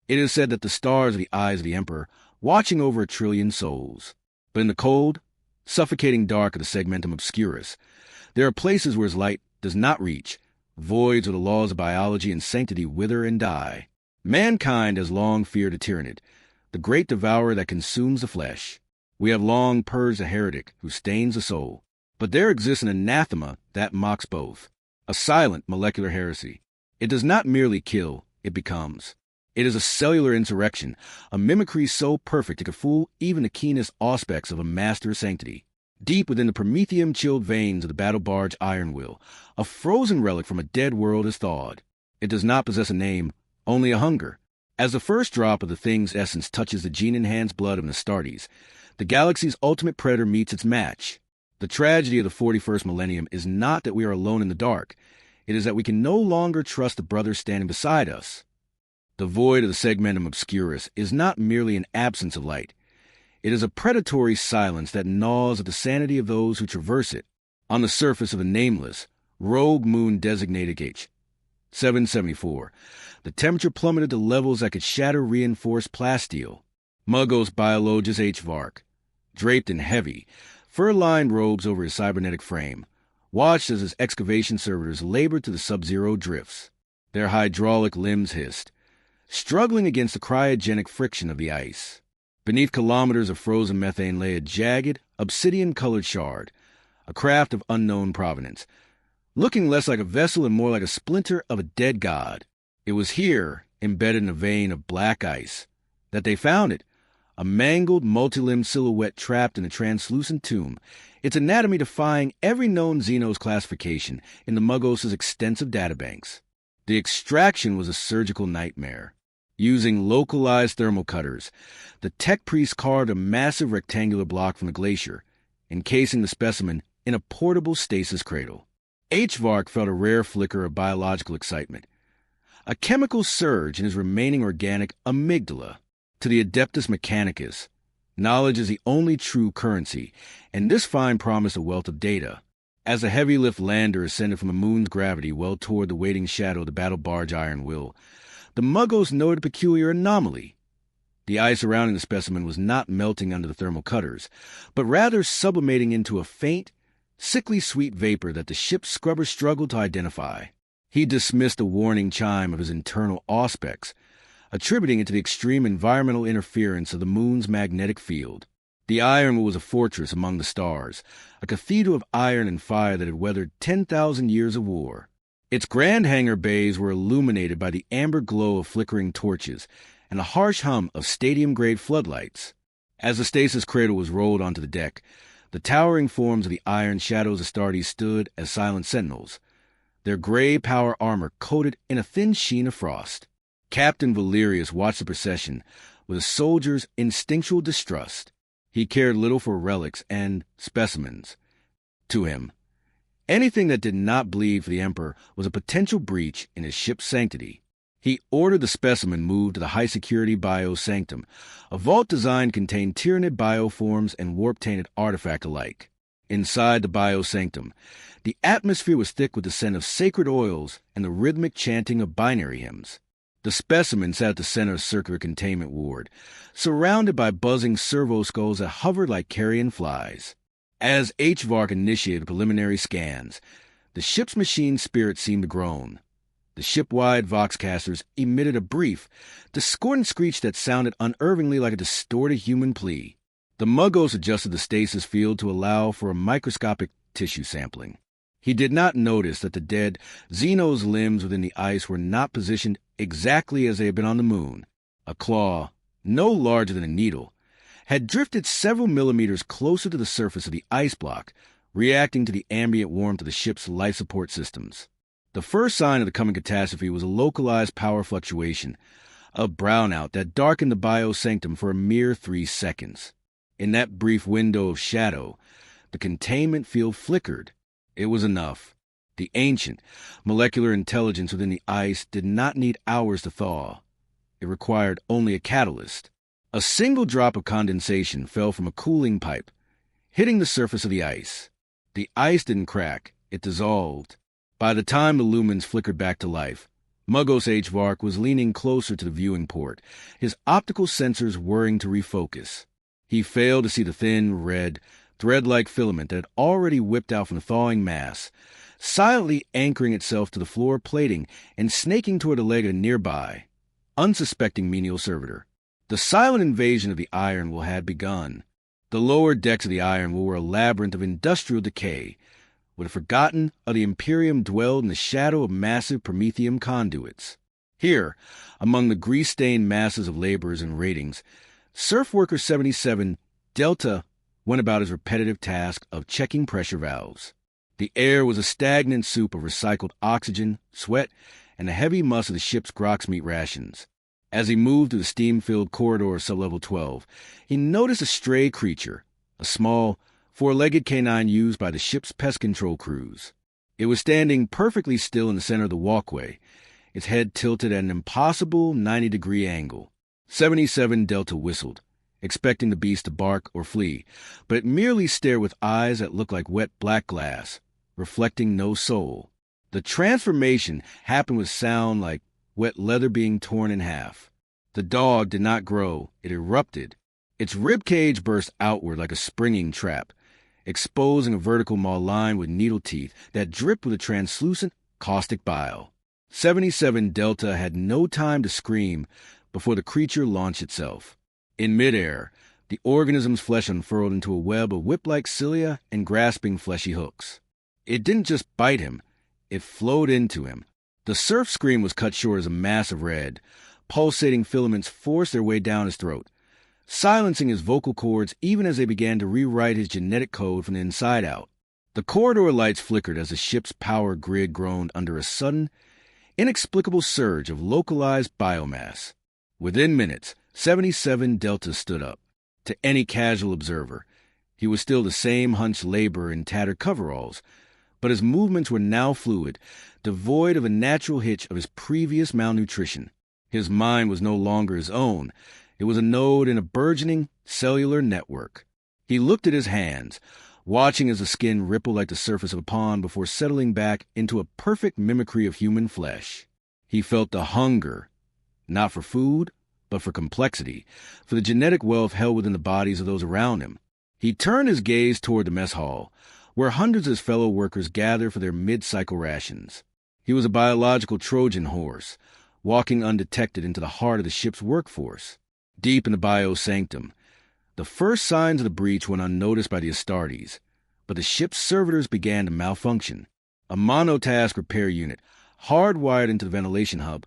It is said that the stars are the eyes of the Emperor, watching over 1 trillion souls. But in the cold, suffocating dark of the Segmentum Obscurus, there are places where his light does not reach, voids where the laws of biology and sanctity wither and die. Mankind has long feared a Tyranid, the great devourer that consumes the flesh. We have long purged a heretic who stains the soul. But there exists an anathema that mocks both, a silent molecular heresy. It does not merely kill, it becomes. It is a cellular insurrection, a mimicry so perfect it could fool even the keenest Auspex of a Master of Sanctity. Deep within the promethium-chilled veins of the battle barge iron will, a frozen relic from a dead world is thawed. It does not possess a name, only a hunger. As the first drop of the thing's essence touches the gene-enhanced blood of Astartes, the galaxy's ultimate predator meets its match. The tragedy of the 41st millennium is not that we are alone in the dark. It is that we can no longer trust the brothers standing beside us. The void of the Segmentum Obscurus is not merely an absence of light. It is a predatory silence that gnaws at the sanity of those who traverse it. On the surface of a nameless, rogue moon designated H. 774, the temperature plummeted to levels that could shatter reinforced plasteel. Muggos Biologus H. Vark, draped in heavy, fur-lined robes over his cybernetic frame, watched as his excavation servitors labored to the sub-zero drifts. Their hydraulic limbs hissed, struggling against the cryogenic friction of the ice. Beneath kilometers of frozen methane lay a jagged, obsidian-colored shard, a craft of unknown provenance, looking less like a vessel and more like a splinter of a dead god. It was here, embedded in a vein of black ice, that they found it, a mangled, multi-limbed silhouette trapped in a translucent tomb, its anatomy defying every known Xenos classification in the Muggos' extensive databanks. The extraction was a surgical nightmare. Using localized thermal cutters, the tech priest carved a massive rectangular block from the glacier, encasing the specimen in a portable stasis cradle. H. Vark felt a rare flicker of biological excitement, a chemical surge in his remaining organic amygdala. To the Adeptus Mechanicus, knowledge is the only true currency, and this find promised a wealth of data. As the heavy-lift lander ascended from the moon's gravity well toward the waiting shadow of the battle barge iron will, the Muggos noted a peculiar anomaly. The ice surrounding the specimen was not melting under the thermal cutters, but rather sublimating into a faint, sickly sweet vapor that the ship's scrubber struggled to identify. He dismissed the warning chime of his internal Auspex, attributing it to the extreme environmental interference of the moon's magnetic field. The iron was a fortress among the stars, a cathedral of iron and fire that had weathered 10,000 years of war. Its grand hangar bays were illuminated by the amber glow of flickering torches and the harsh hum of stadium-grade floodlights. As the stasis cradle was rolled onto the deck, the towering forms of the iron shadows Astartes stood as silent sentinels, their gray power armor coated in a thin sheen of frost. Captain Valerius watched the procession with a soldier's instinctual distrust. He cared little for relics and specimens. To him, anything that did not bleed for the Emperor was a potential breach in his ship's sanctity. He ordered the specimen moved to the high-security Bio-Sanctum, a vault designed to contain Tyranid bioforms and warp-tainted artifact alike. Inside the Bio-Sanctum, the atmosphere was thick with the scent of sacred oils and the rhythmic chanting of binary hymns. The specimen sat at the center of circular containment ward, surrounded by buzzing servo skulls that hovered like carrion flies. As H. Vark initiated preliminary scans, the ship's machine spirit seemed to groan. The ship-wide voxcasters emitted a brief, discordant screech that sounded unervingly like a distorted human plea. The Muggos adjusted the stasis field to allow for a microscopic tissue sampling. He did not notice that the dead Xenos limbs within the ice were not positioned exactly as they had been on the moon. A claw, no larger than a needle, had drifted several millimeters closer to the surface of the ice block, reacting to the ambient warmth of the ship's life support systems. The first sign of the coming catastrophe was a localized power fluctuation, a brownout that darkened the Bio-Sanctum for a mere 3 seconds. In that brief window of shadow, the containment field flickered. It was enough. The ancient, molecular intelligence within the ice did not need hours to thaw. It required only a catalyst. A single drop of condensation fell from a cooling pipe, hitting the surface of the ice. The ice didn't crack, it dissolved. By the time the lumens flickered back to life, Muggos H. Vark was leaning closer to the viewing port, his optical sensors whirring to refocus. He failed to see the thin, red, thread-like filament that had already whipped out from the thawing mass, silently anchoring itself to the floor plating and snaking toward the leg of a nearby, unsuspecting menial servitor. The silent invasion of the Iron Will had begun. The lower decks of the Iron Will were a labyrinth of industrial decay, where the forgotten of the Imperium dwelled in the shadow of massive Prometheum conduits. Here, among the grease-stained masses of laborers and ratings, Surf Worker 77 Delta went about his repetitive task of checking pressure valves. The air was a stagnant soup of recycled oxygen, sweat, and the heavy muss of the ship's grox meat rations. As he moved through the steam-filled corridor of sublevel 12, he noticed a stray creature, a small, four-legged canine used by the ship's pest control crews. It was standing perfectly still in the center of the walkway, its head tilted at an impossible 90-degree angle. 77 Delta whistled, expecting the beast to bark or flee, but it merely stared with eyes that looked like wet black glass, reflecting no soul. The transformation happened with sound like wet leather being torn in half. The dog did not grow, it erupted. Its ribcage burst outward like a springing trap, exposing a vertical maw lined with needle teeth that dripped with a translucent, caustic bile. 77 Delta had no time to scream before the creature launched itself. In midair, the organism's flesh unfurled into a web of whip-like cilia and grasping fleshy hooks. It didn't just bite him, it flowed into him. The surf scream was cut short as a mass of red, pulsating filaments forced their way down his throat, silencing his vocal cords even as they began to rewrite his genetic code from the inside out. The corridor lights flickered as the ship's power grid groaned under a sudden, inexplicable surge of localized biomass. Within minutes, 77 Delta stood up. To any casual observer, he was still the same hunched laborer in tattered coveralls, but his movements were now fluid, devoid of a natural hitch of his previous malnutrition. His mind was no longer his own. It was a node in a burgeoning cellular network. He looked at his hands, watching as the skin rippled like the surface of a pond before settling back into a perfect mimicry of human flesh. He felt the hunger, not for food, but for complexity, for the genetic wealth held within the bodies of those around him. He turned his gaze toward the mess hall, where hundreds of his fellow workers gathered for their mid-cycle rations. He was a biological Trojan horse, walking undetected into the heart of the ship's workforce. Deep in the bio-sanctum, the first signs of the breach went unnoticed by the Astartes, but the ship's servitors began to malfunction. A monotask repair unit, hardwired into the ventilation hub,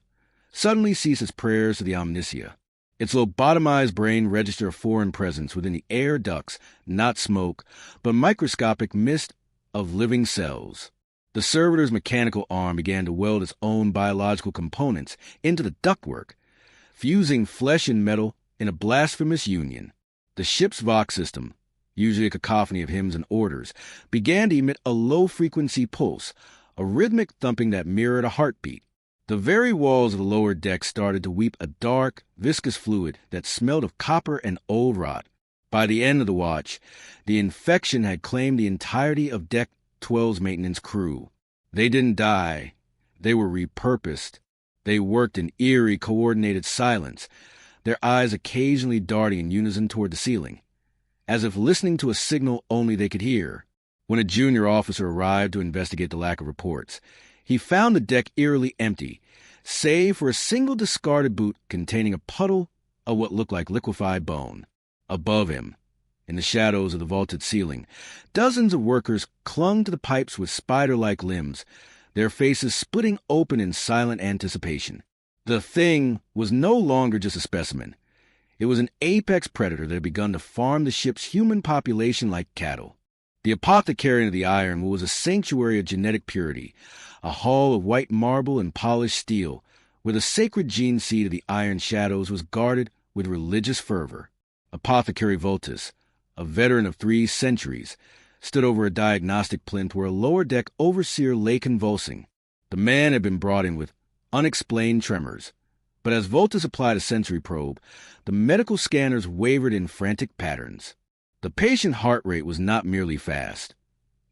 suddenly ceased its prayers to the Omnicia. Its lobotomized brain registered a foreign presence within the air ducts, not smoke, but microscopic mist of living cells. The servitor's mechanical arm began to weld its own biological components into the ductwork, fusing flesh and metal in a blasphemous union. The ship's Vox system, usually a cacophony of hymns and orders, began to emit a low-frequency pulse, a rhythmic thumping that mirrored a heartbeat. The very walls of the lower deck started to weep a dark, viscous fluid that smelled of copper and old rot. By the end of the watch, the infection had claimed the entirety of Deck 12's maintenance crew. They didn't die. They were repurposed. They worked in eerie, coordinated silence, their eyes occasionally darting in unison toward the ceiling, as if listening to a signal only they could hear. When a junior officer arrived to investigate the lack of reports, he found the deck eerily empty, save for a single discarded boot containing a puddle of what looked like liquefied bone. Above him, in the shadows of the vaulted ceiling, dozens of workers clung to the pipes with spider-like limbs, their faces splitting open in silent anticipation. The thing was no longer just a specimen. It was an apex predator that had begun to farm the ship's human population like cattle. The apothecary of the Iron was a sanctuary of genetic purity, a hall of white marble and polished steel, where the sacred gene seed of the Iron Shadows was guarded with religious fervor. Apothecary Voltus, a veteran of 3 centuries, stood over a diagnostic plinth where a lower deck overseer lay convulsing. The man had been brought in with unexplained tremors, but as Voltus applied a sensory probe, the medical scanners wavered in frantic patterns. The patient's heart rate was not merely fast.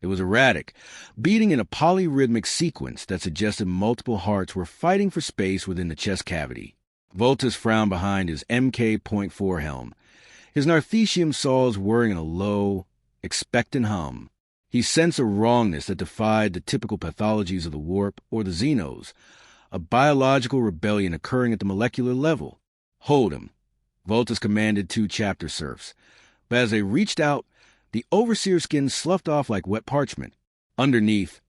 It was erratic, beating in a polyrhythmic sequence that suggested multiple hearts were fighting for space within the chest cavity. Voltus frowned behind his MK.4 helm, his Narthecium saws whirring in a low, expectant hum. He sensed a wrongness that defied the typical pathologies of the warp or the Xenos, a biological rebellion occurring at the molecular level. "Hold him," Voltus commanded 2 chapter serfs, but as they reached out, the overseer's skin sloughed off like wet parchment. Underneath,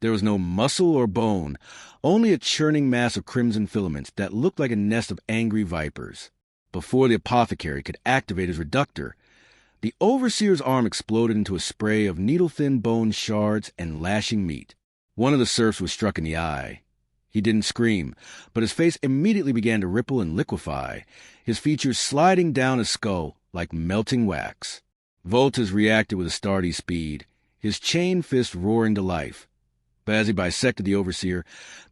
there was no muscle or bone, only a churning mass of crimson filaments that looked like a nest of angry vipers. Before the apothecary could activate his reductor, the overseer's arm exploded into a spray of needle-thin bone shards and lashing meat. One of the serfs was struck in the eye. He didn't scream, but his face immediately began to ripple and liquefy, his features sliding down his skull like melting wax. Voltus reacted with Astartes speed, his chain fist roaring to life. But as he bisected the overseer,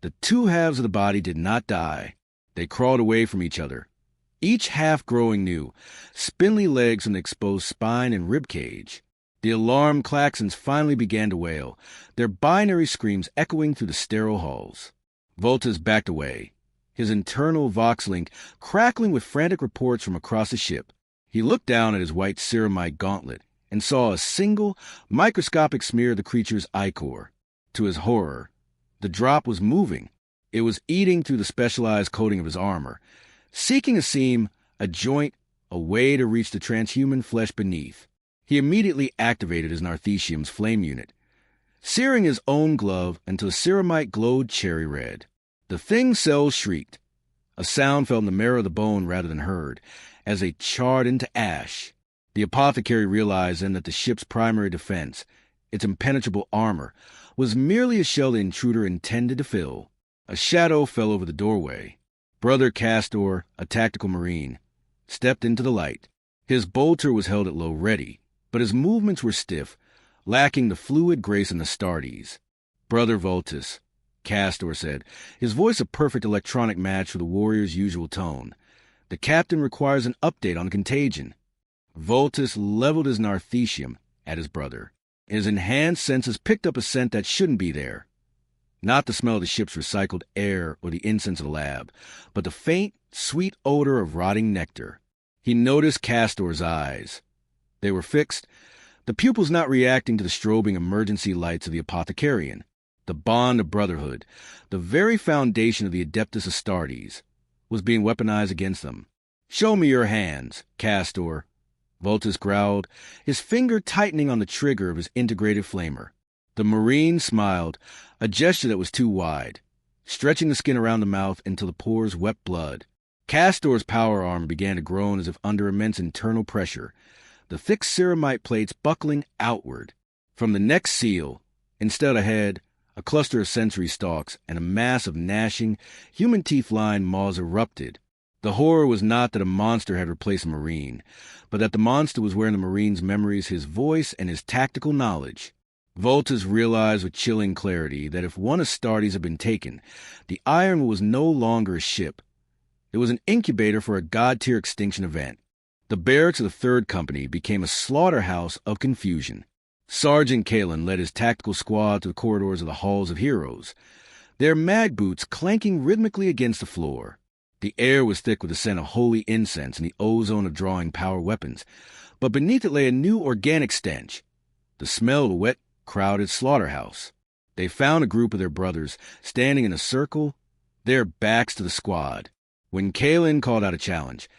the 2 halves of the body did not die. They crawled away from each other, each half growing new, spindly legs from the exposed spine and ribcage. The alarm klaxons finally began to wail, their binary screams echoing through the sterile halls. Voltus backed away, his internal vox link crackling with frantic reports from across the ship. He looked down at his white ceramite gauntlet and saw a single, microscopic smear of the creature's ichor. To his horror, the drop was moving. It was eating through the specialized coating of his armor, seeking a seam, a joint, a way to reach the transhuman flesh beneath. He immediately activated his Narthecium's flame unit, searing his own glove until the ceramite glowed cherry red. The thing's cells shrieked. A sound fell in the marrow of the bone rather than heard, as they charred into ash. The apothecary realized then that the ship's primary defense, its impenetrable armor, was merely a shell the intruder intended to fill. A shadow fell over the doorway. Brother Castor, a tactical marine, stepped into the light. His bolter was held at low ready, but his movements were stiff, lacking the fluid grace of Astartes. "Brother Voltus," Castor said, his voice a perfect electronic match for the warrior's usual tone. "The captain requires an update on contagion." Voltus leveled his Narthecium at his brother. His enhanced senses picked up a scent that shouldn't be there. Not the smell of the ship's recycled air or the incense of the lab, but the faint, sweet odor of rotting nectar. He noticed Castor's eyes. They were fixed, the pupils not reacting to the strobing emergency lights of the apothecarian. The bond of brotherhood, the very foundation of the Adeptus Astartes, was being weaponized against them. "Show me your hands, Castor," Voltus growled, his finger tightening on the trigger of his integrated flamer. The Marine smiled, a gesture that was too wide, stretching the skin around the mouth until the pores wept blood. Castor's power arm began to groan as if under immense internal pressure, the thick ceramite plates buckling outward. From the neck seal, instead of a head, a cluster of sensory stalks and a mass of gnashing, human teeth-lined maws erupted. The horror was not that a monster had replaced a Marine, but that the monster was wearing the Marine's memories, his voice, and his tactical knowledge. Voltus realized with chilling clarity that if one Astartes had been taken, the Iron was no longer a ship. It was an incubator for a god-tier extinction event. The barracks of the Third Company became a slaughterhouse of confusion. Sergeant Kalen led his tactical squad to the corridors of the Halls of Heroes, their mag boots clanking rhythmically against the floor. The air was thick with the scent of holy incense and the ozone of drawing power weapons, but beneath it lay a new organic stench, the smell of a wet, crowded slaughterhouse. They found a group of their brothers standing in a circle, their backs to the squad. When Kalen called out a challenge,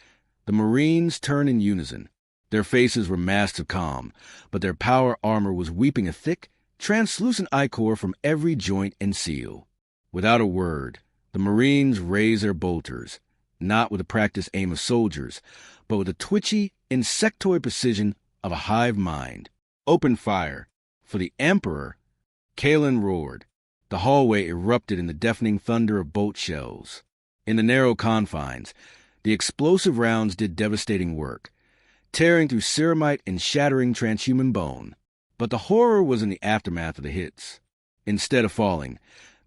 the Marines turned in unison. Their faces were masks of calm, but their power armor was weeping a thick, translucent ichor from every joint and seal. Without a word, the Marines raised their bolters, not with the practiced aim of soldiers, but with the twitchy, insectoid precision of a hive mind. "Open fire!" For the Emperor, Kalen roared. The hallway erupted in the deafening thunder of bolt shells. In the narrow confines, the explosive rounds did devastating work, tearing through ceramite and shattering transhuman bone. But the horror was in the aftermath of the hits. Instead of falling,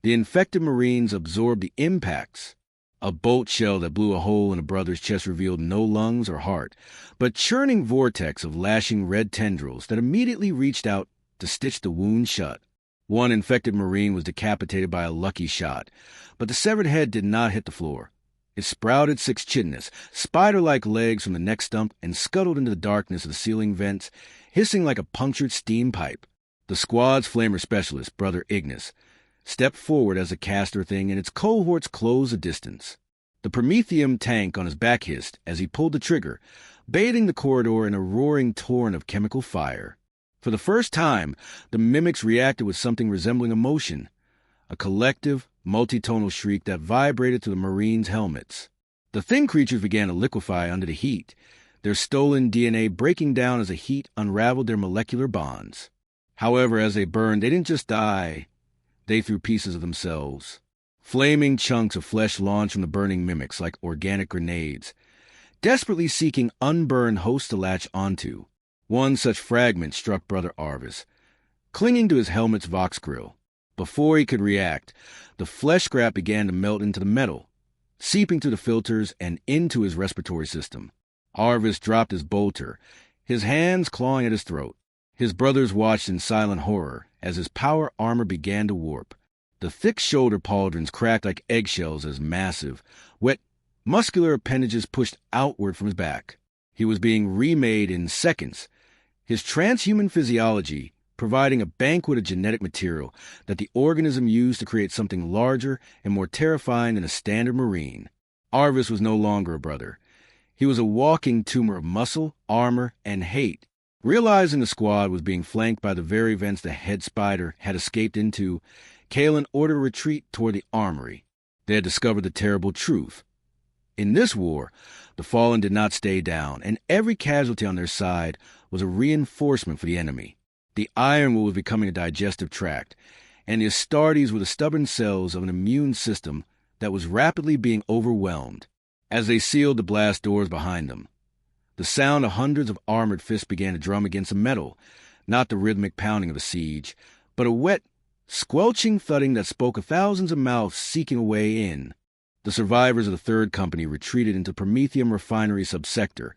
the infected Marines absorbed the impacts. A bolt shell that blew a hole in a brother's chest revealed no lungs or heart, but churning vortex of lashing red tendrils that immediately reached out to stitch the wound shut. One infected Marine was decapitated by a lucky shot, but the severed head did not hit the floor. It sprouted 6 chitinous, spider-like legs from the neck stump and scuttled into the darkness of the ceiling vents, hissing like a punctured steam pipe. The squad's flamer specialist, Brother Ignis, stepped forward as a caster thing, and its cohorts closed the distance. The Prometheum tank on his back hissed as he pulled the trigger, bathing the corridor in a roaring torrent of chemical fire. For the first time, the mimics reacted with something resembling emotion, a collective, multitonal shriek that vibrated through the Marines' helmets. The thin creatures began to liquefy under the heat, their stolen DNA breaking down as the heat unraveled their molecular bonds. However, as they burned, they didn't just die. They threw pieces of themselves. Flaming chunks of flesh launched from the burning mimics like organic grenades, desperately seeking unburned hosts to latch onto. One such fragment struck Brother Arvis, clinging to his helmet's vox grill. Before he could react, the flesh scrap began to melt into the metal, seeping through the filters and into his respiratory system. Arvis dropped his bolter, his hands clawing at his throat. His brothers watched in silent horror as his power armor began to warp. The thick shoulder pauldrons cracked like eggshells as massive, wet, muscular appendages pushed outward from his back. He was being remade in seconds, his transhuman physiology providing a banquet of genetic material that the organism used to create something larger and more terrifying than a standard Marine. Arvis was no longer a brother. He was a walking tumor of muscle, armor, and hate. Realizing the squad was being flanked by the very vents the head spider had escaped into, Kalen ordered a retreat toward the armory. They had discovered the terrible truth. In this war, the fallen did not stay down, and every casualty on their side was a reinforcement for the enemy. The Ironwood was becoming a digestive tract, and the Astartes were the stubborn cells of an immune system that was rapidly being overwhelmed. As they sealed the blast doors behind them, the sound of hundreds of armored fists began to drum against the metal, not the rhythmic pounding of a siege, but a wet, squelching thudding that spoke of thousands of mouths seeking a way in. The survivors of the Third Company retreated into Prometheum Refinery subsector,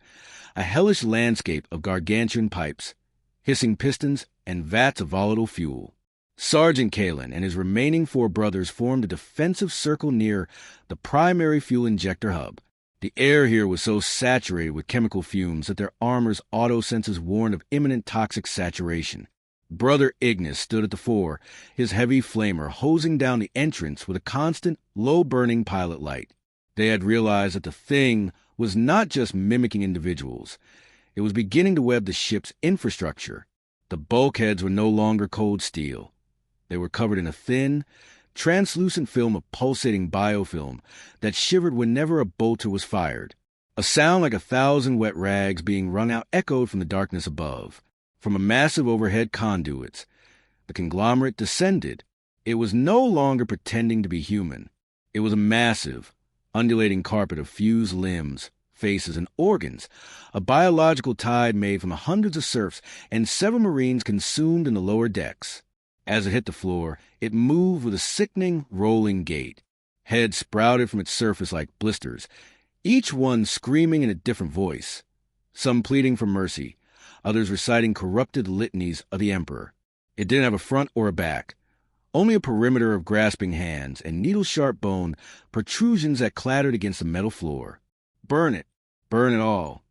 a hellish landscape of gargantuan pipes, hissing pistons, and vats of volatile fuel. Sergeant Kalen and his remaining 4 brothers formed a defensive circle near the primary fuel injector hub. The air here was so saturated with chemical fumes that their armor's auto-senses warned of imminent toxic saturation. Brother Ignis stood at the fore, his heavy flamer hosing down the entrance with a constant, low-burning pilot light. They had realized that the thing was not just mimicking individuals. It was beginning to web the ship's infrastructure. The bulkheads were no longer cold steel. They were covered in a thin, translucent film of pulsating biofilm that shivered whenever a bolter was fired. A sound like 1,000 wet rags being wrung out echoed from the darkness above. From a massive overhead conduits, the conglomerate descended. It was no longer pretending to be human. It was a massive, undulating carpet of fused limbs, faces, and organs, a biological tide made from the hundreds of serfs and several Marines consumed in the lower decks. As it hit the floor, it moved with a sickening, rolling gait. Heads sprouted from its surface like blisters, each one screaming in a different voice, some pleading for mercy, others reciting corrupted litanies of the Emperor. It didn't have a front or a back, only a perimeter of grasping hands and needle-sharp bone protrusions that clattered against the metal floor. "Burn it! Burn it all!"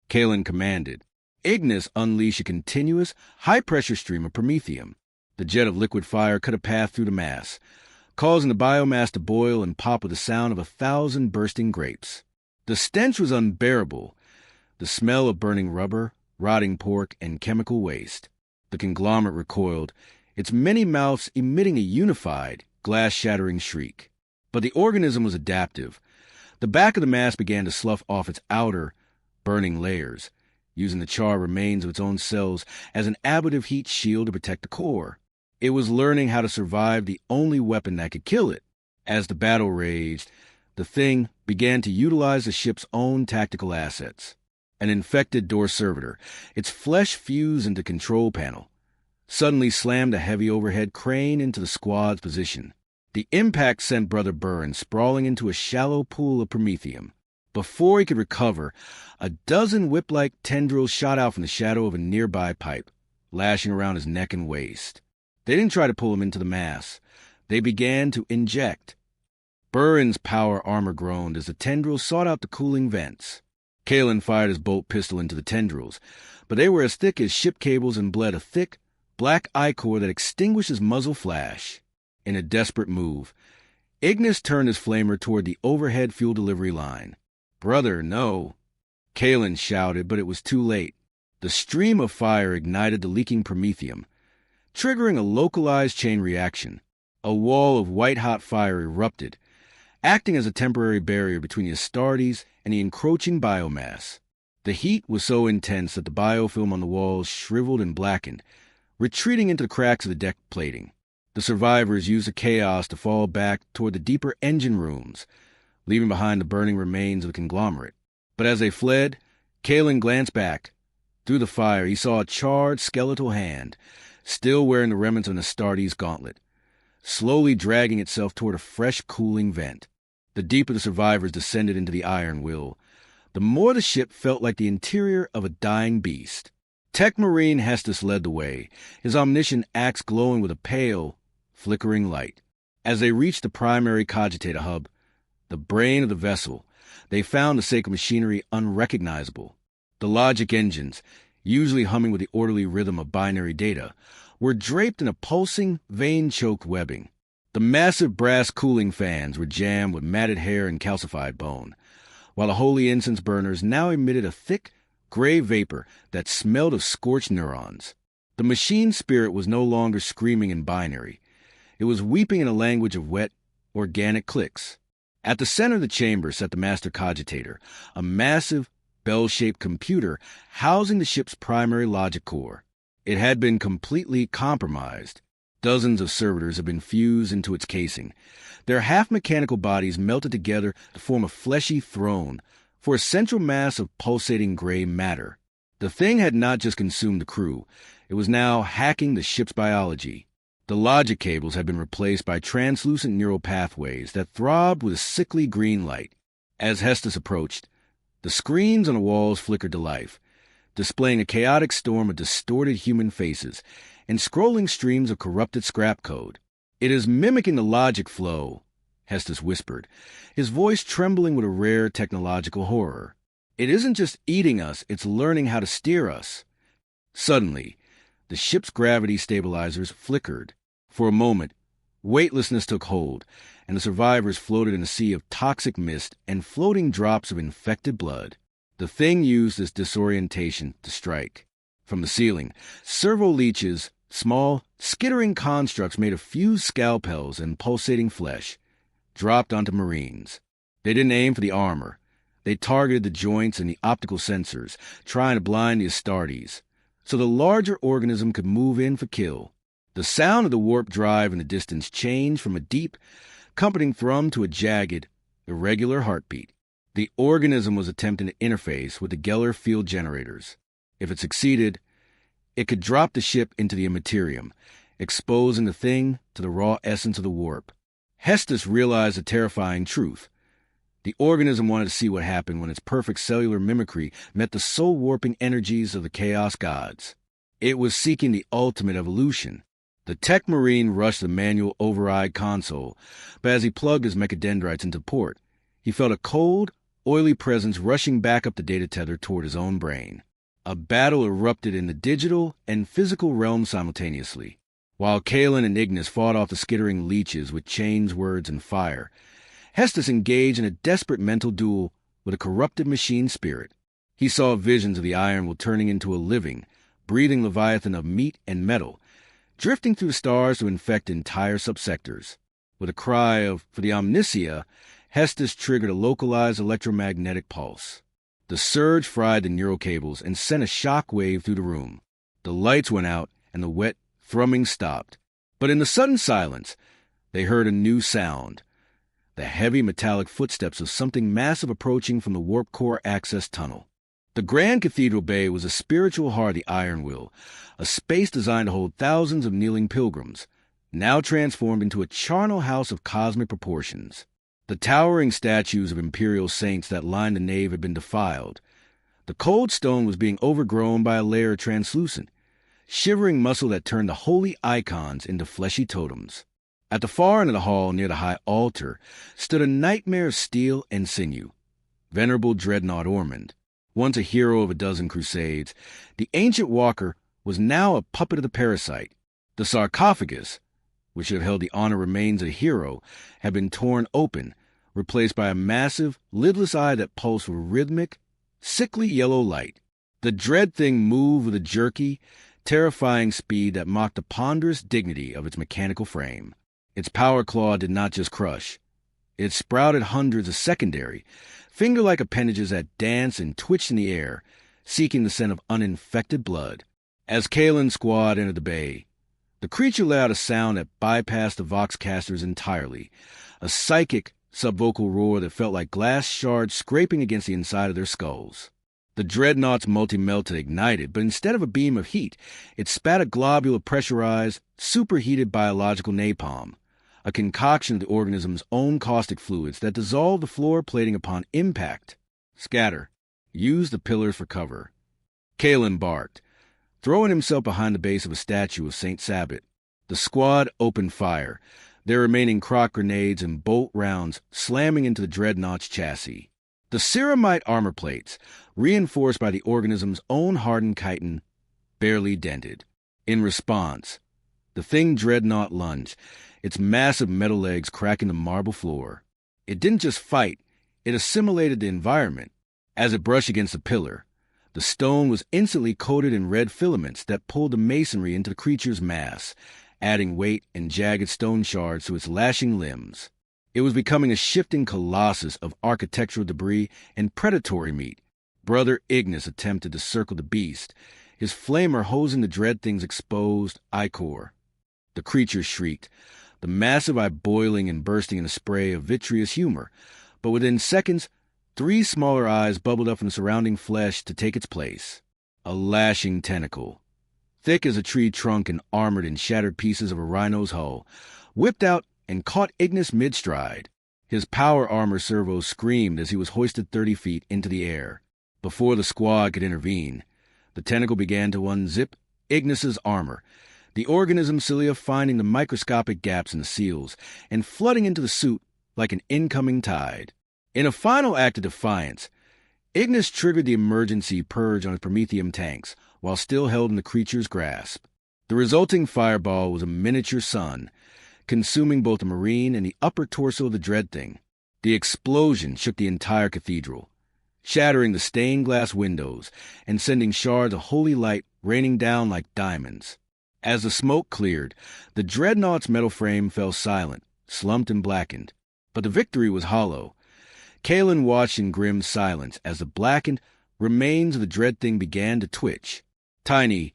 Kalen commanded. Ignis unleashed a continuous, high-pressure stream of promethium. The jet of liquid fire cut a path through the mass, causing the biomass to boil and pop with the sound of 1,000 bursting grapes. The stench was unbearable, the smell of burning rubber, rotting pork, and chemical waste. The conglomerate recoiled, its many mouths emitting a unified, glass-shattering shriek. But the organism was adaptive. The back of the mass began to slough off its outer, burning layers, using the charred remains of its own cells as an ablative heat shield to protect the core. It was learning how to survive the only weapon that could kill it. As the battle raged, the thing began to utilize the ship's own tactical assets. An infected door servitor, its flesh fused into control panel, suddenly slammed a heavy overhead crane into the squad's position. The impact sent Brother Burns sprawling into a shallow pool of promethium. Before he could recover, a dozen whip-like tendrils shot out from the shadow of a nearby pipe. lashing around his neck and waist. They didn't try to pull him into the mass. They began to inject. Burin's power armor groaned as the tendrils sought out the cooling vents. Kalen fired his bolt pistol into the tendrils, but they were as thick as ship cables and bled a thick, black ichor that extinguished his muzzle flash. In a desperate move, Ignis turned his flamer toward the overhead fuel delivery line. "Brother, no!" Kalen shouted, but it was too late. The stream of fire ignited the leaking promethium, triggering a localized chain reaction. A wall of white-hot fire erupted, acting as a temporary barrier between the Astartes and the encroaching biomass. The heat was so intense that the biofilm on the walls shriveled and blackened, retreating into the cracks of the deck plating. The survivors used the chaos to fall back toward the deeper engine rooms, leaving behind the burning remains of the conglomerate. But as they fled, Kalen glanced back. Through the fire, he saw a charred skeletal hand, still wearing the remnants of an Astartes gauntlet, slowly dragging itself toward a fresh, cooling vent. The deeper the survivors descended into the iron will, the more the ship felt like the interior of a dying beast. Tech Marine Hestus led the way, his omniscient axe glowing with a pale, flickering light. As they reached the primary cogitator hub, the brain of the vessel, they found the sacred machinery unrecognizable. The logic engines, usually humming with the orderly rhythm of binary data, were draped in a pulsing, vein-choked webbing. The massive brass cooling fans were jammed with matted hair and calcified bone, while the holy incense burners now emitted a thick, gray vapor that smelled of scorched neurons. The machine spirit was no longer screaming in binary. It was weeping in a language of wet, organic clicks. At the center of the chamber sat the master cogitator, a massive, bell-shaped computer housing the ship's primary logic core. It had been completely compromised. Dozens of servitors had been fused into its casing, their half-mechanical bodies melted together to form a fleshy throne for a central mass of pulsating gray matter. The thing had not just consumed the crew. It was now hacking the ship's biology. The logic cables had been replaced by translucent neural pathways that throbbed with a sickly green light. As Hestus approached, the screens on the walls flickered to life, displaying a chaotic storm of distorted human faces and scrolling streams of corrupted scrap code. "It is mimicking the logic flow," Hestus whispered, his voice trembling with a rare technological horror. "It isn't just eating us, it's learning how to steer us." Suddenly, the ship's gravity stabilizers flickered. For a moment, weightlessness took hold, and the survivors floated in a sea of toxic mist and floating drops of infected blood. The thing used this disorientation to strike. From the ceiling, servo leeches, small, skittering constructs made of fused scalpels and pulsating flesh, dropped onto Marines. They didn't aim for the armor. They targeted the joints and the optical sensors, trying to blind the Astartes, so the larger organism could move in for kill. The sound of the warp drive in the distance changed from a deep, comforting thrum to a jagged, irregular heartbeat. The organism was attempting to interface with the Geller field generators. If it succeeded, it could drop the ship into the immaterium, exposing the thing to the raw essence of the warp. Hestus realized a terrifying truth. The organism wanted to see what happened when its perfect cellular mimicry met the soul-warping energies of the Chaos Gods. It was seeking the ultimate evolution. The tech marine rushed the manual override console, but as he plugged his mechadendrites into port, he felt a cold, oily presence rushing back up the data tether toward his own brain. A battle erupted in the digital and physical realm simultaneously. While Kalen and Ignis fought off the skittering leeches with chains, words, and fire, Hestus engaged in a desperate mental duel with a corrupted machine spirit. He saw visions of the iron will turning into a living, breathing leviathan of meat and metal, drifting through the stars to infect entire subsectors. With a cry of, for the omnisia, Hestus triggered a localized electromagnetic pulse. The surge fried the neural cables and sent a shock wave through the room. The lights went out, and the wet, thrumming stopped. But in the sudden silence, they heard a new sound, the heavy metallic footsteps of something massive approaching from the warp core access tunnel. The Grand Cathedral Bay was a spiritual heart of the Iron Will, a space designed to hold thousands of kneeling pilgrims, now transformed into a charnel house of cosmic proportions. The towering statues of imperial saints that lined the nave had been defiled. The cold stone was being overgrown by a layer of translucent, shivering muscle that turned the holy icons into fleshy totems. At the far end of the hall, near the high altar, stood a nightmare of steel and sinew. Venerable Dreadnought Ormond, once a hero of a dozen crusades, the ancient walker was now a puppet of the parasite. The sarcophagus, which should have held the honored remains of the hero, had been torn open, replaced by a massive, lidless eye that pulsed with rhythmic, sickly yellow light. The dread thing moved with a jerky, terrifying speed that mocked the ponderous dignity of its mechanical frame. Its power claw did not just crush. It sprouted hundreds of secondary, finger-like appendages that danced and twitched in the air, seeking the scent of uninfected blood. As Kaelin's squad entered the bay, the creature let out a sound that bypassed the voxcasters entirely, a psychic, subvocal roar that felt like glass shards scraping against the inside of their skulls. The dreadnought's multi-melta ignited, but instead of a beam of heat, it spat a globule of pressurized, superheated biological napalm, a concoction of the organism's own caustic fluids that dissolved the floor plating upon impact. Scatter. Use the pillars for cover. Kaelin barked, throwing himself behind the base of a statue of St. Sabbat. The squad opened fire, their remaining crock grenades and bolt rounds slamming into the dreadnought's chassis. The ceramite armor plates, reinforced by the organism's own hardened chitin, barely dented. In response, the thing dreadnought lunged, its massive metal legs cracking the marble floor. It didn't just fight, it assimilated the environment. As it brushed against the pillar, the stone was instantly coated in red filaments that pulled the masonry into the creature's mass, adding weight and jagged stone shards to its lashing limbs. It was becoming a shifting colossus of architectural debris and predatory meat. Brother Ignis attempted to circle the beast, his flamer hosing the dread thing's exposed ichor. The creature shrieked, the massive eye boiling and bursting in a spray of vitreous humor, but within seconds, 3 smaller eyes bubbled up from the surrounding flesh to take its place. A lashing tentacle, thick as a tree trunk and armored in shattered pieces of a rhino's hull, whipped out and caught Ignis mid-stride. His power armor servo screamed as he was hoisted 30 feet into the air. Before the squad could intervene, the tentacle began to unzip Ignis's armor, the organism cilia finding the microscopic gaps in the seals and flooding into the suit like an incoming tide. In a final act of defiance, Ignis triggered the emergency purge on his Prometheum tanks while still held in the creature's grasp. The resulting fireball was a miniature sun, consuming both the marine and the upper torso of the dread thing. The explosion shook the entire cathedral, shattering the stained glass windows and sending shards of holy light raining down like diamonds. As the smoke cleared, the dreadnought's metal frame fell silent, slumped and blackened. But the victory was hollow. Kaelin watched in grim silence as the blackened remains of the dread thing began to twitch. Tiny,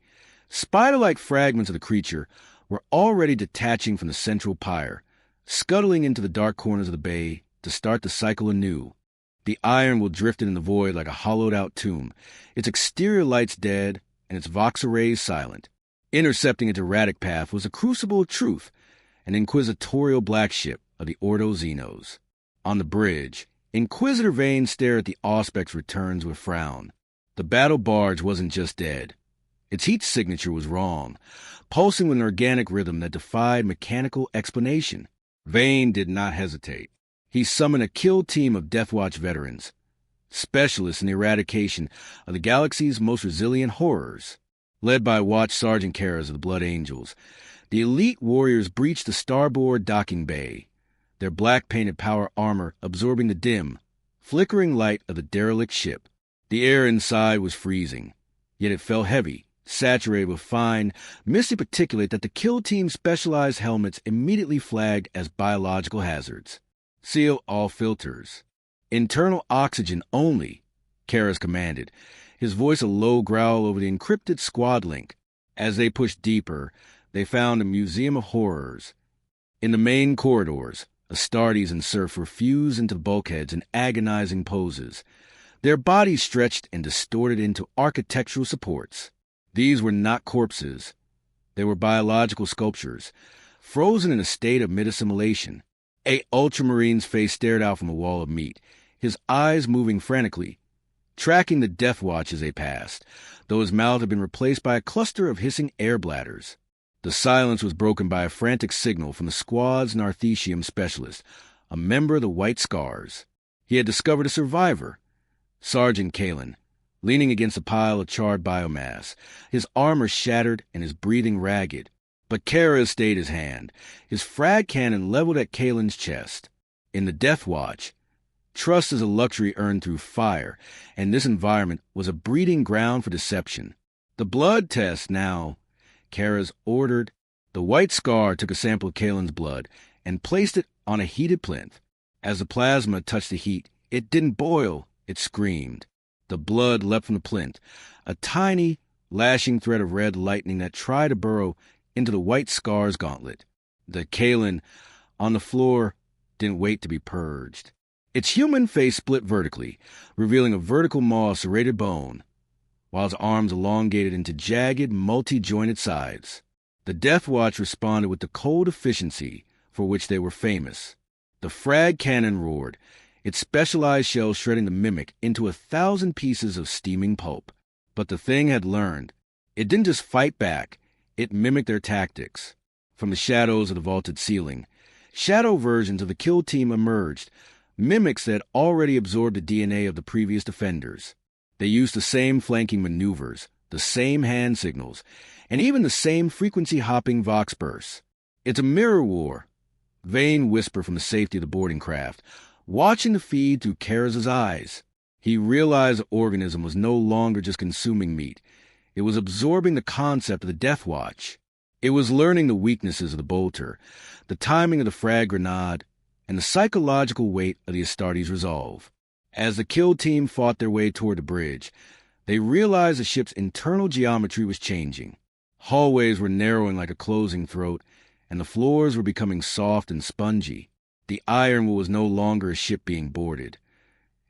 spider-like fragments of the creature were already detaching from the central pyre, scuttling into the dark corners of the bay to start the cycle anew. The iron will drifted in the void like a hollowed-out tomb, its exterior lights dead and its vox arrays silent. Intercepting its erratic path was a crucible of truth, an inquisitorial black ship of the Ordo Xenos. On the bridge, Inquisitor Vane stared at the Auspex returns with frown. The battle barge wasn't just dead. Its heat signature was wrong, pulsing with an organic rhythm that defied mechanical explanation. Vane did not hesitate. He summoned a kill team of Deathwatch veterans, specialists in the eradication of the galaxy's most resilient horrors. Led by Watch Sergeant Karas of the Blood Angels, the elite warriors breached the starboard docking bay, their black-painted power armor absorbing the dim, flickering light of the derelict ship. The air inside was freezing, yet it felt heavy, saturated with fine, misty particulate that the kill team's specialized helmets immediately flagged as biological hazards. Seal all filters. Internal oxygen only, Karas commanded, his voice a low growl over the encrypted squad link. As they pushed deeper, they found a museum of horrors. In the main corridors, Astartes and serfs were fused into bulkheads in agonizing poses, their bodies stretched and distorted into architectural supports. These were not corpses. They were biological sculptures, frozen in a state of mid-assimilation. A ultramarine's face stared out from a wall of meat, his eyes moving frantically, tracking the Deathwatch as they passed, though his mouth had been replaced by a cluster of hissing air bladders. The silence was broken by a frantic signal from the squad's Narthecium specialist, a member of the White Scars. He had discovered a survivor, Sergeant Kalen, leaning against a pile of charred biomass, his armor shattered and his breathing ragged. But Kara stayed his hand, his frag cannon leveled at Kalen's chest. In the Deathwatch, trust is a luxury earned through fire, and this environment was a breeding ground for deception. The blood test now, Kara's ordered. The White Scar took a sample of Kalen's blood and placed it on a heated plinth. As the plasma touched the heat, it didn't boil, it screamed. The blood leapt from the plinth, a tiny, lashing thread of red lightning that tried to burrow into the White Scar's gauntlet. The Kalen, on the floor, didn't wait to be purged. Its human face split vertically, revealing a vertical maw of serrated bone, while its arms elongated into jagged, multi-jointed sides. The Deathwatch responded with the cold efficiency for which they were famous. The frag cannon roared, its specialized shells shredding the mimic into 1,000 pieces of steaming pulp. But the thing had learned. It didn't just fight back, it mimicked their tactics. From the shadows of the vaulted ceiling, shadow versions of the kill team emerged, mimics that had already absorbed the DNA of the previous defenders. They used the same flanking maneuvers, the same hand signals, and even the same frequency-hopping vox bursts. It's a mirror war, Vane whispered from the safety of the boarding craft, watching the feed through Kara's eyes. He realized the organism was no longer just consuming meat. It was absorbing the concept of the Deathwatch. It was learning the weaknesses of the bolter, the timing of the frag grenade, and the psychological weight of the Astartes' resolve. As the kill team fought their way toward the bridge, they realized the ship's internal geometry was changing. Hallways were narrowing like a closing throat, and the floors were becoming soft and spongy. The iron was no longer a ship being boarded.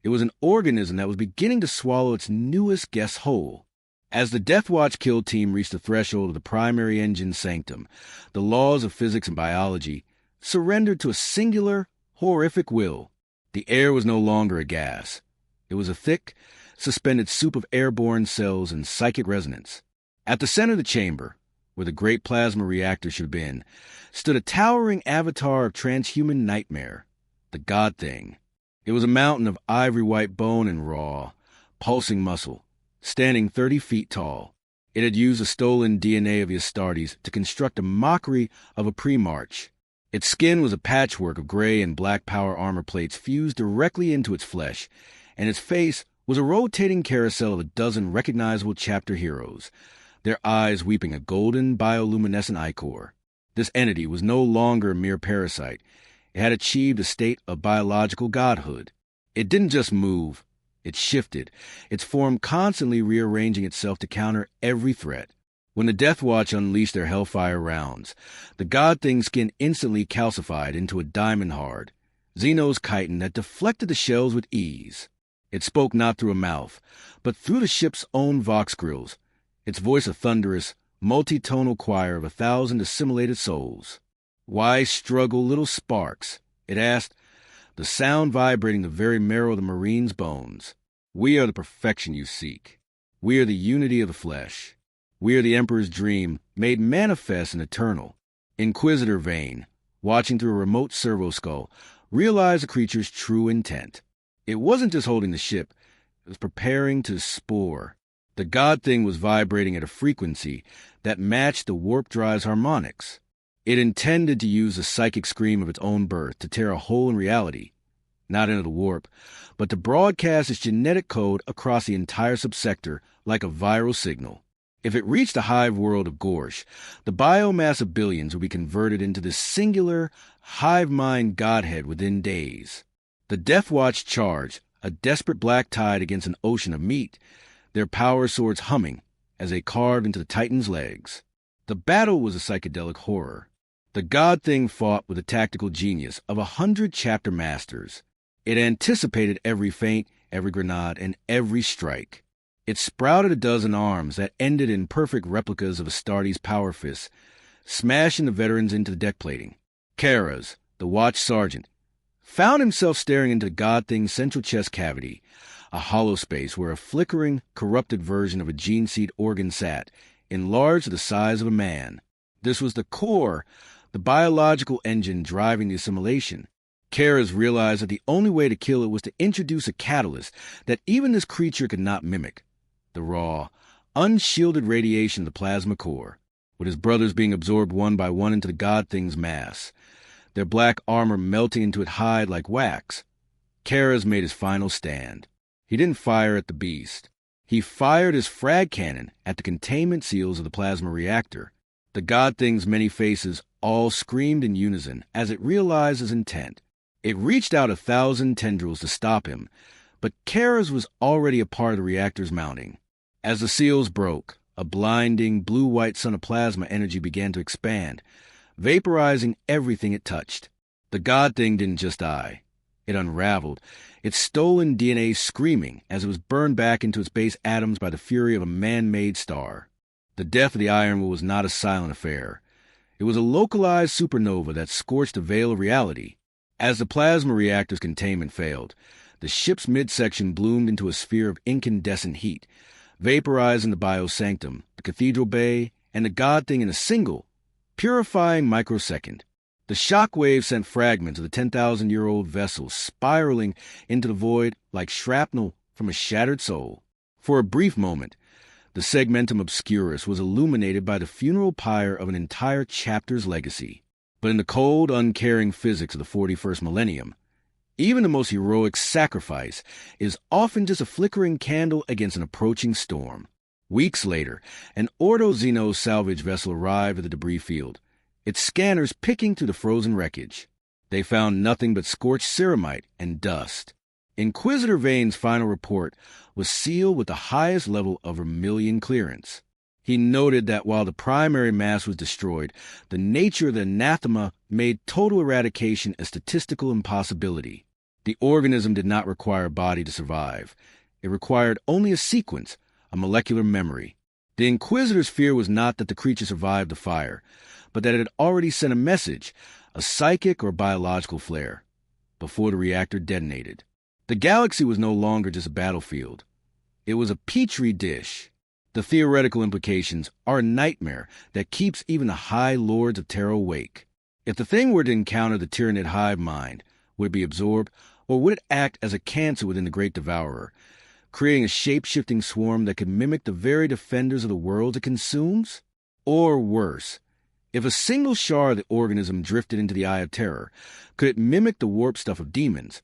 It was an organism that was beginning to swallow its newest guest whole. As the Deathwatch kill team reached the threshold of the primary engine's sanctum, the laws of physics and biology surrendered to a singular, horrific will. The air was no longer a gas. It was a thick, suspended soup of airborne cells and psychic resonance. At the center of the chamber, where the great plasma reactor should have been, stood a towering avatar of transhuman nightmare, the God Thing. It was a mountain of ivory-white bone and raw, pulsing muscle, standing 30 feet tall. It had used the stolen DNA of the Astartes to construct a mockery of a Primarch. Its skin was a patchwork of gray and black power armor plates fused directly into its flesh, and its face was a rotating carousel of a dozen recognizable chapter heroes, their eyes weeping a golden bioluminescent ichor. This entity was no longer a mere parasite. It had achieved a state of biological godhood. It didn't just move. It shifted, its form constantly rearranging itself to counter every threat. When the Deathwatch unleashed their hellfire rounds, the God Thing's skin instantly calcified into a diamond-hard, Xenos chitin that deflected the shells with ease. It spoke not through a mouth, but through the ship's own vox grills, its voice a thunderous, multi-tonal choir of 1,000 assimilated souls. Why struggle, little sparks? It asked, the sound vibrating the very marrow of the Marine's bones. We are the perfection you seek. We are the unity of the flesh. We are the Emperor's dream, made manifest and eternal. Inquisitor Vane, watching through a remote servo-skull, realized the creature's true intent. It wasn't just holding the ship, it was preparing to spore. The God Thing was vibrating at a frequency that matched the warp drive's harmonics. It intended to use the psychic scream of its own birth to tear a hole in reality, not into the warp, but to broadcast its genetic code across the entire subsector like a viral signal. If it reached the hive world of Gorsh, the biomass of billions would be converted into this singular, hive-mind godhead within days. The Deathwatch charged, a desperate black tide against an ocean of meat, their power swords humming as they carved into the Titan's legs. The battle was a psychedelic horror. The God Thing fought with the tactical genius of 100 chapter masters. It anticipated every feint, every grenade, and every strike. It sprouted a dozen arms that ended in perfect replicas of Astartes' power fists, smashing the veterans into the deck plating. Karas, the watch sergeant, found himself staring into the God Thing's central chest cavity, a hollow space where a flickering, corrupted version of a gene seed organ sat, enlarged to the size of a man. This was the core, the biological engine driving the assimilation. Kharas realized that the only way to kill it was to introduce a catalyst that even this creature could not mimic: the raw, unshielded radiation of the plasma core, with his brothers being absorbed one by one into the god thing's mass, their black armor melting into its hide like wax. Kharas made his final stand. He didn't fire at the beast. He fired his frag cannon at the containment seals of the plasma reactor. The god thing's many faces all screamed in unison as it realized his intent. It reached out 1,000 tendrils to stop him, but Kharas was already a part of the reactor's mounting. As the seals broke, a blinding blue-white sun of plasma energy began to expand, vaporizing everything it touched. The god thing didn't just die. It unraveled, its stolen DNA screaming as it was burned back into its base atoms by the fury of a man-made star. The death of the Iron Will was not a silent affair. It was a localized supernova that scorched the veil of reality. As the plasma reactor's containment failed, the ship's midsection bloomed into a sphere of incandescent heat, vaporizing the Bio-Sanctum, the cathedral bay, and the god thing in a single, purifying microsecond. The shock wave sent fragments of the 10,000-year-old vessel spiraling into the void like shrapnel from a shattered soul. For a brief moment, the Segmentum Obscurus was illuminated by the funeral pyre of an entire chapter's legacy. But in the cold, uncaring physics of the 41st millennium, even the most heroic sacrifice is often just a flickering candle against an approaching storm. Weeks later, an Ordo Xeno salvage vessel arrived at the debris field, its scanners picking through the frozen wreckage. They found nothing but scorched ceramite and dust. Inquisitor Vane's final report was sealed with the highest level of vermilion clearance. He noted that while the primary mass was destroyed, the nature of the Anathema made total eradication a statistical impossibility. The organism did not require a body to survive. It required only a sequence, a molecular memory. The Inquisitor's fear was not that the creature survived the fire, but that it had already sent a message, a psychic or biological flare, before the reactor detonated. The galaxy was no longer just a battlefield. It was a petri dish. The theoretical implications are a nightmare that keeps even the high lords of Terra awake. If the thing were to encounter the Tyranid hive mind, would it be absorbed, or would it act as a cancer within the Great Devourer, creating a shape-shifting swarm that could mimic the very defenders of the world it consumes? Or worse, if a single shard of the organism drifted into the Eye of Terror, could it mimic the warp stuff of demons,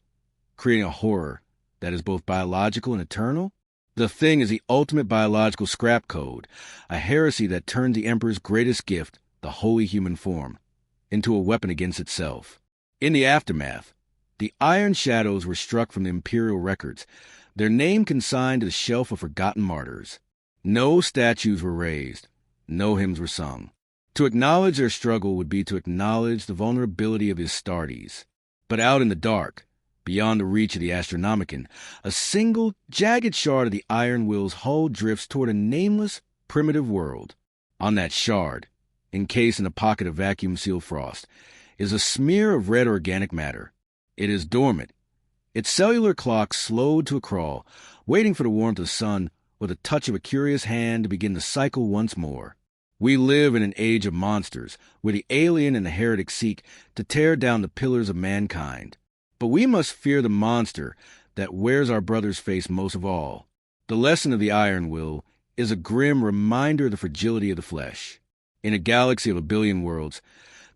creating a horror that is both biological and eternal? The thing is the ultimate biological scrap code, a heresy that turned the Emperor's greatest gift, the holy human form, into a weapon against itself. In the aftermath, the Iron Shadows were struck from the Imperial records, their name consigned to the shelf of forgotten martyrs. No statues were raised, no hymns were sung. To acknowledge their struggle would be to acknowledge the vulnerability of Astartes. But out in the dark, beyond the reach of the Astronomicon, a single, jagged shard of the Iron Will's hull drifts toward a nameless, primitive world. On that shard, encased in a pocket of vacuum-sealed frost, is a smear of red organic matter. It is dormant, its cellular clock slowed to a crawl, waiting for the warmth of the sun or the touch of a curious hand to begin the cycle once more. We live in an age of monsters, where the alien and the heretic seek to tear down the pillars of mankind. But we must fear the monster that wears our brother's face most of all. The lesson of the Iron Will is a grim reminder of the fragility of the flesh. In a galaxy of 1 billion worlds,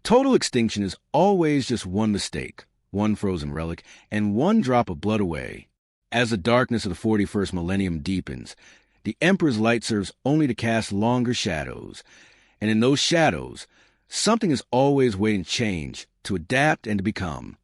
total extinction is always just one mistake, one frozen relic, and one drop of blood away. As the darkness of the 41st millennium deepens, the Emperor's light serves only to cast longer shadows, and in those shadows, something is always waiting to change, to adapt, and to become.